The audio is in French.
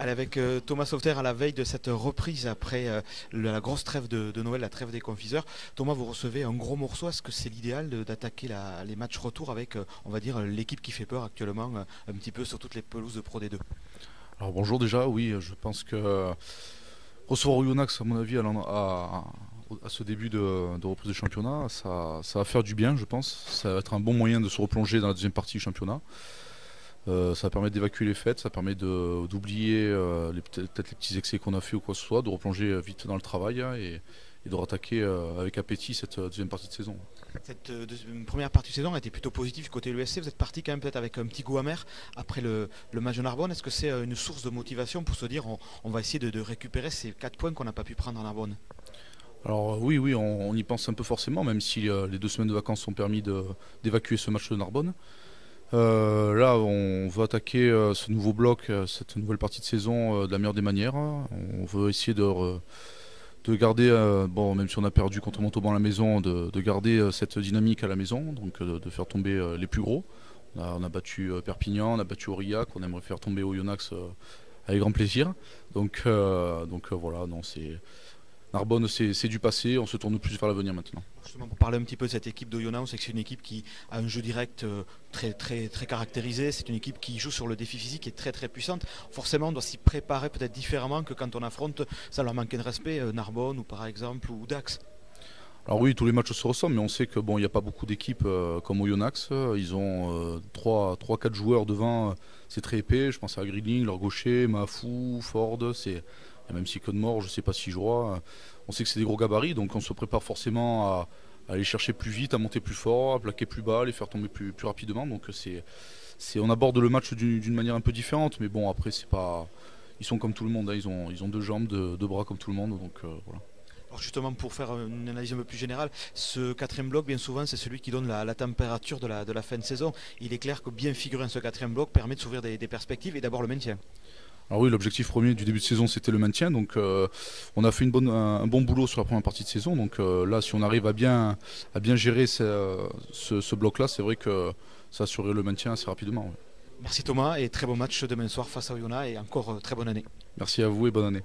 Allez, avec Thomas Sauveterre à la veille de cette reprise après la grosse trêve de Noël, la trêve des confiseurs. Thomas, vous recevez un gros morceau. Est-ce que c'est l'idéal d'attaquer les matchs retour avec, on va dire, l'équipe qui fait peur actuellement, un petit peu sur toutes les pelouses de Pro D2? Alors bonjour déjà, oui, je pense que recevoir Oyonnax, à mon avis, à ce début de reprise du championnat, ça va faire du bien, je pense. Ça va être un bon moyen de se replonger dans la deuxième partie du championnat. Ça va permettre d'évacuer les fêtes, ça permet d'oublier peut-être les petits excès qu'on a fait ou quoi que ce soit, de replonger vite dans le travail hein, et de rattaquer avec appétit cette deuxième partie de saison. Cette première partie de saison a été plutôt positive côté l'USC. Vous êtes parti quand même peut-être avec un petit goût amer après le match de Narbonne. Est-ce que c'est une source de motivation pour se dire on va essayer de récupérer ces 4 points qu'on n'a pas pu prendre en Narbonne? Alors oui, on y pense un peu forcément, même si les 2 semaines de vacances ont permis d'évacuer ce match de Narbonne. Là, on veut attaquer ce nouveau bloc, cette nouvelle partie de saison de la meilleure des manières. On veut essayer de garder, bon, même si on a perdu contre Montauban à la maison, de garder cette dynamique à la maison, donc de faire tomber les plus gros. On a battu Perpignan, on a battu Aurillac, on aimerait faire tomber Oyonnax avec grand plaisir. Donc voilà, non, Narbonne, c'est du passé, on se tourne plus vers l'avenir maintenant. Justement, pour parler un petit peu de cette équipe d'Oyonnax, on sait que c'est une équipe qui a un jeu direct très caractérisé. C'est une équipe qui joue sur le défi physique et très puissante. Forcément, on doit s'y préparer peut-être différemment que quand on affronte, ça leur manque de respect, Narbonne ou par exemple, ou Dax. Alors oui, tous les matchs se ressemblent, mais on sait que bon, il n'y a pas beaucoup d'équipes comme Oyonnax. Ils ont 3-4 joueurs devant, c'est très épais. Je pense à Grilling, leur gaucher, Mahfou, Ford, il y a même Sycamore, je ne sais pas s'il jouera. On sait que c'est des gros gabarits, donc on se prépare forcément à aller chercher plus vite, à monter plus fort, à plaquer plus bas, à les faire tomber plus rapidement. Donc on aborde le match d'une manière un peu différente, mais bon après c'est pas, ils sont comme tout le monde, hein. Ils ont 2 jambes, 2 bras comme tout le monde, donc voilà. Alors justement, pour faire une analyse un peu plus générale, ce quatrième bloc, bien souvent, c'est celui qui donne la température de la fin de saison. Il est clair que bien figurer dans ce quatrième bloc permet de s'ouvrir des perspectives et d'abord le maintien. Alors oui, l'objectif premier du début de saison, c'était le maintien. Donc on a fait un bon boulot sur la première partie de saison. Donc là, si on arrive à bien gérer ce bloc-là, c'est vrai que ça assurerait le maintien assez rapidement. Ouais. Merci Thomas et très bon match demain soir face à Oyonnax et encore très bonne année. Merci à vous et bonne année.